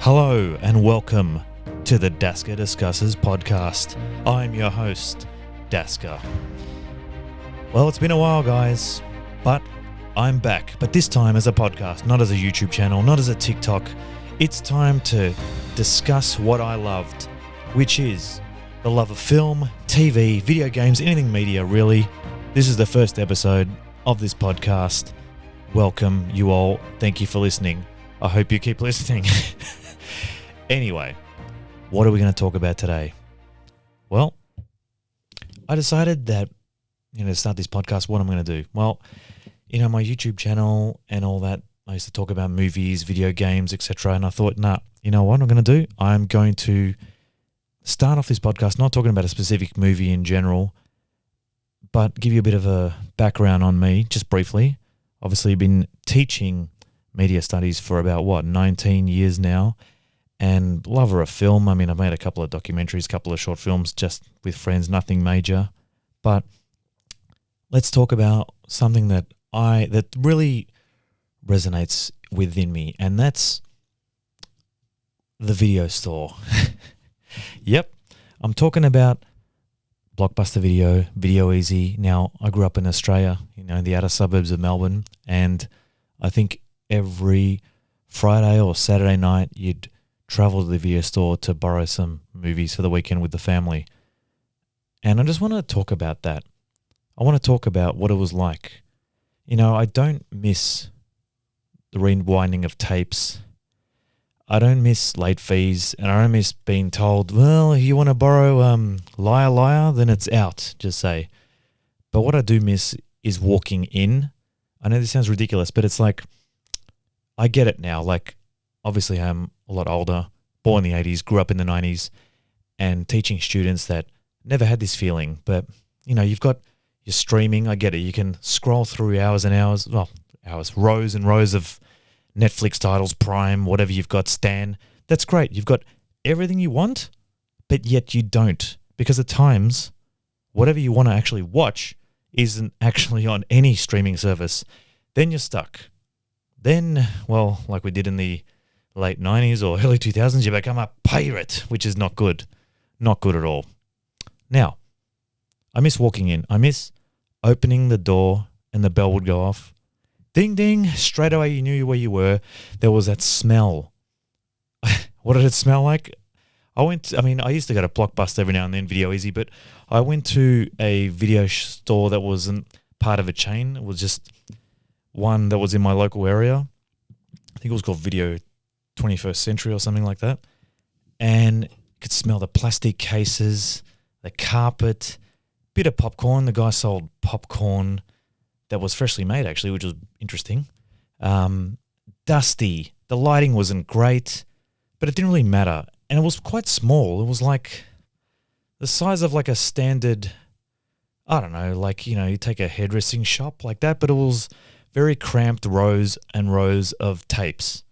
Hello and welcome to the Daska Discusses podcast. I'm your host, Daska. Well, it's been a while, guys, but I'm back. But this time as a podcast, not as a YouTube channel, not as a TikTok. It's time to discuss what I loved, which is the love of film, TV, video games, anything media, really. This is the first episode of this podcast. Welcome, you all. Thank you for listening. I hope you keep listening. Anyway, what are we going to talk about today? Well, I decided that, to start this podcast, what I'm going to do. Well, my YouTube channel and all that, I used to talk about movies, video games, etc. And I thought, you know what I'm going to do? I'm going to start off this podcast not talking about a specific movie in general, but give you a bit of a background on me, just briefly. Obviously, I've been teaching media studies for about, 19 years now. And lover of film. I mean, I've made a couple of documentaries, a couple of short films just with friends, nothing major. But let's talk about something that really resonates within me, and that's the video store. Yep, I'm talking about Blockbuster Video, Video Easy. Now, I grew up in Australia, in the outer suburbs of Melbourne, and I think every Friday or Saturday night you'd travel to the video store to borrow some movies for the weekend with the family. And I just want to talk about that. I want to talk about what it was like. I don't miss the rewinding of tapes. I don't miss late fees, and I don't miss being told, well, if you want to borrow Liar Liar, then it's out, just say. But what I do miss is walking in. I know this sounds ridiculous, but it's like, I get it now. Like, obviously I'm a lot older, born in the 80s, grew up in the 90s, and teaching students that never had this feeling. But, you've got your streaming, I get it. You can scroll through hours and hours, rows and rows of Netflix titles, Prime, whatever you've got, Stan. That's great. You've got everything you want, but yet you don't. Because at times, whatever you want to actually watch isn't actually on any streaming service. Then you're stuck. Then, like we did in the late 90s or early 2000s, you become a pirate, which is not good. Not good at all. Now, I miss walking in. I miss opening the door and the bell would go off. Ding, ding. Straight away you knew where you were. There was that smell. What did it smell like? I used to go to Blockbuster every now and then, Video Easy, but I went to a video store that wasn't part of a chain. It was just one that was in my local area. I think it was called Video 21st Century or something like that. And you could smell the plastic cases, the carpet, bit of popcorn. The guy sold popcorn that was freshly made, actually, which was interesting. Dusty. The lighting wasn't great, but it didn't really matter. And it was quite small. It was like the size of like a standard, I don't know, you take a hairdressing shop like that, but it was very cramped rows and rows of tapes.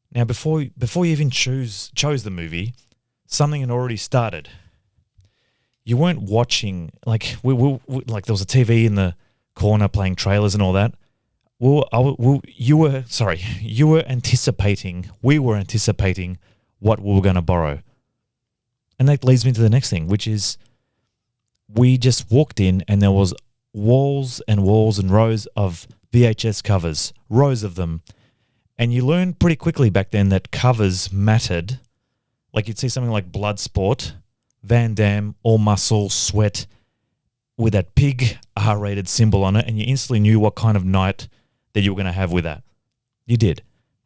Now, before you even chose the movie, something had already started. You weren't watching, there was a TV in the corner playing trailers and all that. We were anticipating what we were going to borrow. And that leads me to the next thing, which is we just walked in and there was walls and walls and rows of VHS covers, rows of them. And you learned pretty quickly back then that covers mattered. Like you'd see something like Bloodsport, Van Damme, all muscle, sweat, with that big R-rated symbol on it, and you instantly knew what kind of night that you were going to have with that. You did.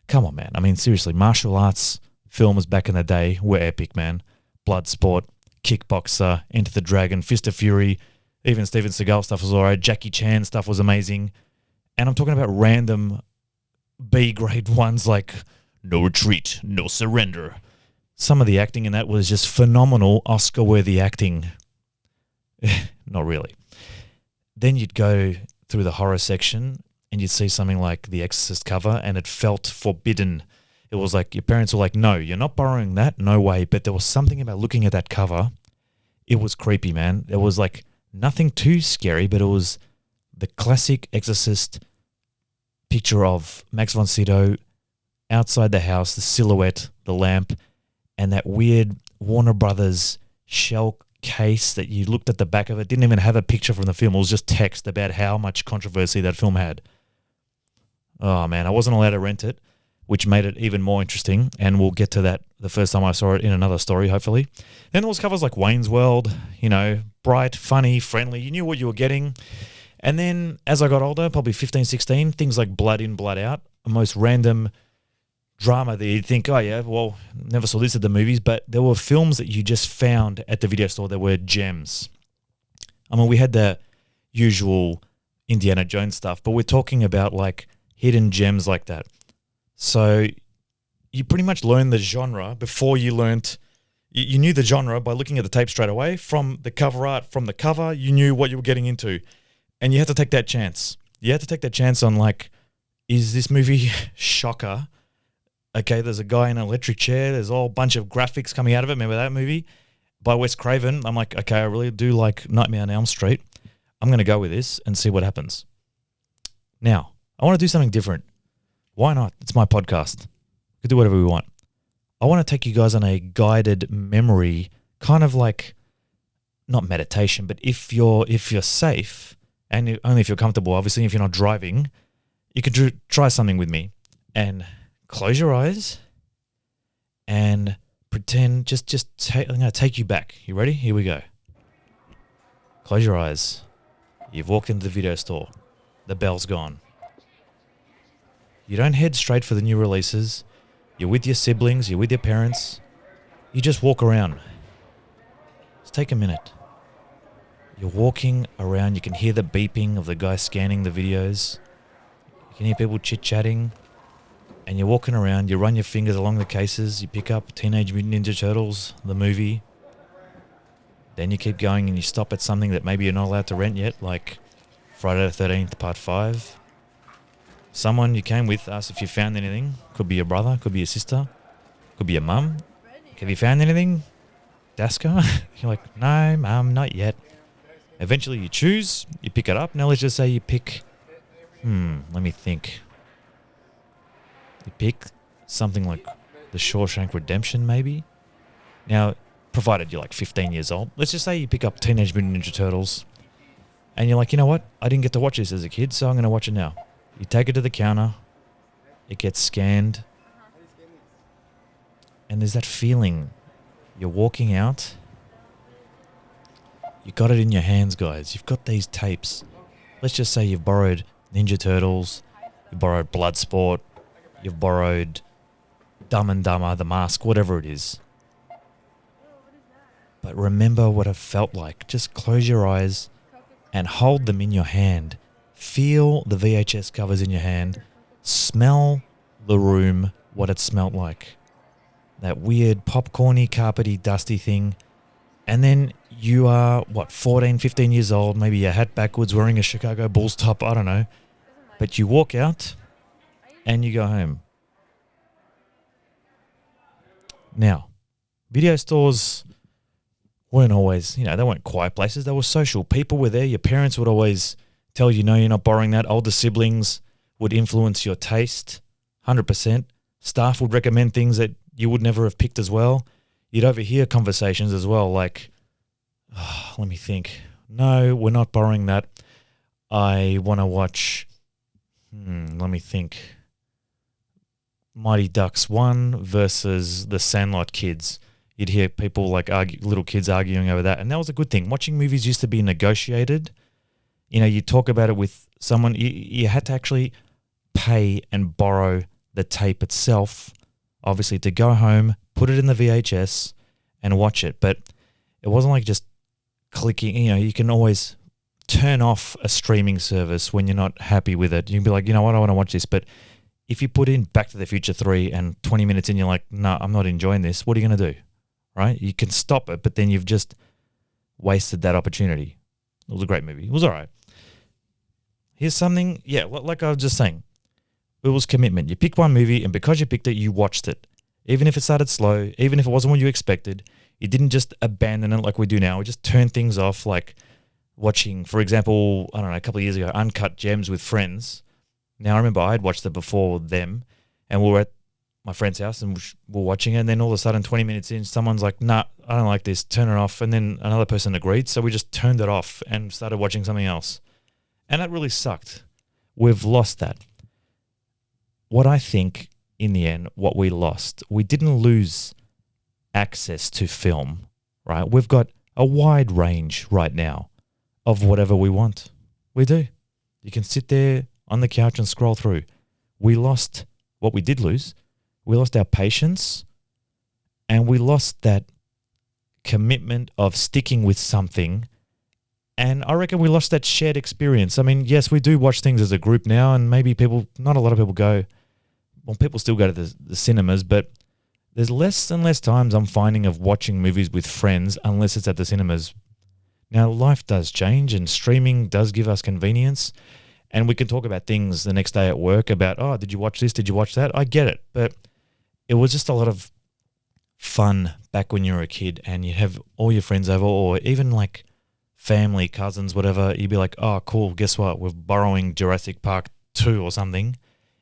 Come on, man. I mean, seriously, martial arts films back in the day were epic, man. Bloodsport, Kickboxer, Enter the Dragon, Fist of Fury, even Steven Seagal stuff was all right. Jackie Chan stuff was amazing. And I'm talking about random B-grade ones like No Retreat, No Surrender. Some of the acting in that was just phenomenal, Oscar-worthy acting. Not really. Then you'd go through the horror section and you'd see something like The Exorcist cover and it felt forbidden. It was like your parents were like, no, you're not borrowing that, no way. But there was something about looking at that cover. It was creepy, man. It was like nothing too scary, but it was the classic Exorcist picture of Max von Sydow outside the house, the silhouette, the lamp, and that weird Warner Brothers shell case that you looked at the back of it, didn't even have a picture from the film. It was just text about how much controversy that film had. Oh man, I wasn't allowed to rent it, which made it even more interesting, and we'll get to that the first time I saw it in another story, hopefully. Then there was covers like Wayne's World, bright, funny, friendly. You knew what you were getting. And then as I got older, probably 15, 16, things like Blood In, Blood Out, a most random drama that you'd think, oh yeah, well, never saw this at the movies, but there were films that you just found at the video store that were gems. I mean, we had the usual Indiana Jones stuff, but we're talking about like hidden gems like that. So you pretty much learned the genre before you learnt. You knew the genre by looking at the tape straight away. From the cover art, from the cover, you knew what you were getting into. And you had to take that chance. You had to take that chance on like, is this movie shocker? Okay, there's a guy in an electric chair. There's a whole bunch of graphics coming out of it. Remember that movie by Wes Craven? I'm like, okay, I really do like Nightmare on Elm Street. I'm going to go with this and see what happens. Now, I want to do something different. Why not? It's my podcast. We can do whatever we want. I want to take you guys on a guided memory, kind of like, not meditation, but if you're safe, and only if you're comfortable, obviously, if you're not driving, you can try something with me and close your eyes and pretend, I'm going to take you back. You ready? Here we go. Close your eyes. You've walked into the video store. The bell's gone. You don't head straight for the new releases. You're with your siblings. You're with your parents. You just walk around. Just take a minute. You're walking around. You can hear the beeping of the guy scanning the videos. You can hear people chit-chatting. And you're walking around. You run your fingers along the cases. You pick up Teenage Mutant Ninja Turtles, the movie. Then you keep going and you stop at something that maybe you're not allowed to rent yet, like Friday the 13th, Part 5. Someone you came with, asked if you found anything. Could be your brother, could be your sister, could be your mum. Have you found anything, Daska? You're like, no, mum, not yet. Eventually you choose, you pick it up. Now let's just say you pick, let me think. You pick something like The Shawshank Redemption, maybe. Now, provided you're like 15 years old, let's just say you pick up Teenage Mutant Ninja Turtles and you're like, you know what? I didn't get to watch this as a kid, so I'm going to watch it now. You take it to the counter, it gets scanned, and there's that feeling. You're walking out, you got it in your hands, guys. You've got these tapes. Let's just say you've borrowed Ninja Turtles, you borrowed Bloodsport, you've borrowed Dumb and Dumber, The Mask, whatever it is. But remember what it felt like. Just close your eyes and hold them in your hand. Feel the VHS covers in your hand. Smell the room, what it smelled like. That weird popcorny, carpety, dusty thing. And then you are, 14, 15 years old, maybe your hat backwards, wearing a Chicago Bulls top, I don't know. But you walk out and you go home. Now, video stores weren't always, they weren't quiet places. They were social. People were there. Your parents would always tell you, no, you're not borrowing that. Older siblings would influence your taste, 100%. Staff would recommend things that you would never have picked as well. You'd overhear conversations as well, like, let me think. No, we're not borrowing that. I want to watch, let me think. Mighty Ducks 1 versus the Sandlot Kids. You'd hear people like little kids arguing over that. And that was a good thing. Watching movies used to be negotiated. You talk about it with someone. You had to actually pay and borrow the tape itself, obviously, to go home, put it in the VHS and watch it. But it wasn't like just clicking. You can always turn off a streaming service when you're not happy with it. You can be like, you know what, I want to watch this. But if you put in Back to the Future 3 and 20 minutes in, you're like, no, I'm not enjoying this. What are you going to do? Right? You can stop it, but then you've just wasted that opportunity. It was a great movie. It was all right. Here's something, like I was just saying. It was commitment. You picked one movie, and because you picked it, you watched it. Even if it started slow, even if it wasn't what you expected, you didn't just abandon it like we do now. We just turn things off, like watching, for example, I don't know, a couple of years ago, Uncut Gems with friends. Now, I remember I had watched it before them, and we were at my friend's house and we're watching it, and then all of a sudden 20 minutes in, someone's like, nah, I don't like this, turn it off. And then another person agreed, so we just turned it off and started watching something else. And that really sucked. We've lost that. What I think, in the end, what we lost, we didn't lose access to film, right? We've got a wide range right now of whatever we want. We do. You can sit there on the couch and scroll through. We lost what we did lose. We lost our patience, and we lost that commitment of sticking with something. And I reckon we lost that shared experience. I mean, yes, we do watch things as a group now, and maybe not a lot of people go, well, people still go to the cinemas, but there's less and less times I'm finding of watching movies with friends unless it's at the cinemas. Now, life does change, and streaming does give us convenience, and we can talk about things the next day at work about, oh, did you watch this? Did you watch that? I get it, but it was just a lot of fun back when you were a kid, and you'd have all your friends over, or even like family, cousins, whatever. You'd be like, oh, cool, guess what? We're borrowing Jurassic Park 2 or something,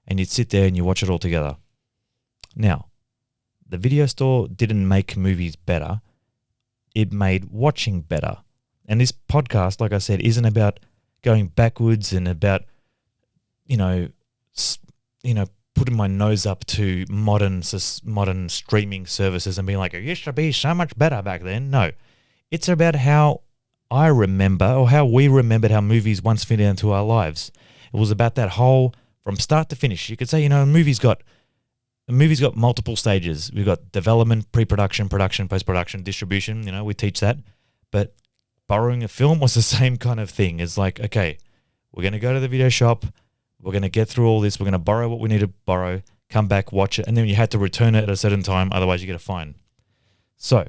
and you'd sit there and you watch it all together. Now, the video store didn't make movies better. It made watching better. And this podcast, like I said, isn't about going backwards and about, putting my nose up to modern streaming services and being like, it used to be so much better back then. No, it's about how I remember, or how we remembered how movies once fit into our lives. It was about that whole, from start to finish. You could say, a movie's got multiple stages. We've got development, pre-production, production, post-production, distribution. We teach that. But borrowing a film was the same kind of thing. It's like, okay, we're going to go to the video shop. We're going to get through all this. We're going to borrow what we need to borrow, come back, watch it, and then you had to return it at a certain time. Otherwise, you get a fine. So,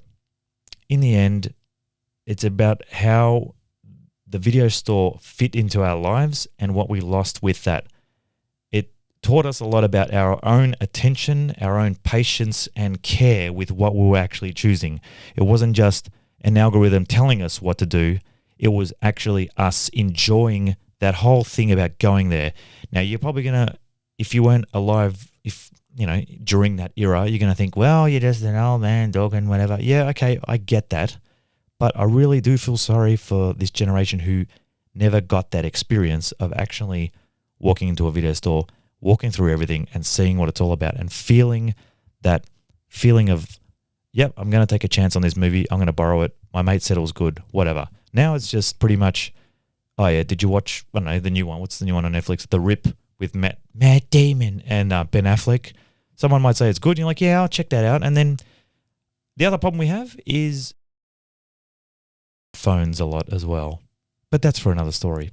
in the end, it's about how the video store fit into our lives and what we lost with that. It taught us a lot about our own attention, our own patience and care with what we were actually choosing. It wasn't just an algorithm telling us what to do. It was actually us enjoying that whole thing about going there. Now, you're probably going to, if you weren't alive, during that era, you're going to think, well, you're just an old man talking, whatever. Yeah, okay, I get that. But I really do feel sorry for this generation who never got that experience of actually walking into a video store, walking through everything and seeing what it's all about and feeling that feeling of, yep, I'm going to take a chance on this movie. I'm going to borrow it. My mate said it was good, whatever. Now it's just pretty much, oh yeah, did you watch, I don't know, the new one? What's the new one on Netflix? The Rip with Matt Damon and Ben Affleck. Someone might say it's good. And you're like, yeah, I'll check that out. And then the other problem we have is phones a lot as well. But that's for another story.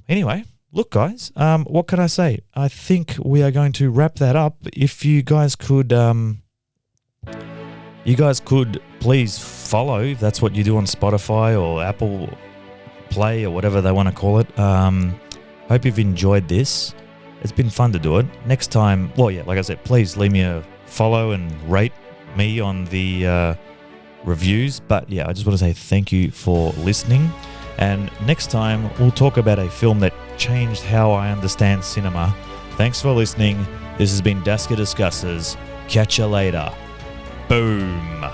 Anyway, look, guys, what can I say? I think we are going to wrap that up. If you guys could please follow, if that's what you do on Spotify or Apple Play or whatever they want to call it. Hope you've enjoyed this. It's been fun to do it. Next time, well, yeah, like I said, please leave me a follow and rate me on the reviews. But yeah, I just want to say thank you for listening. And next time, we'll talk about a film that changed how I understand cinema. Thanks for listening. This has been Daska Discusses. Catch you later. Boom.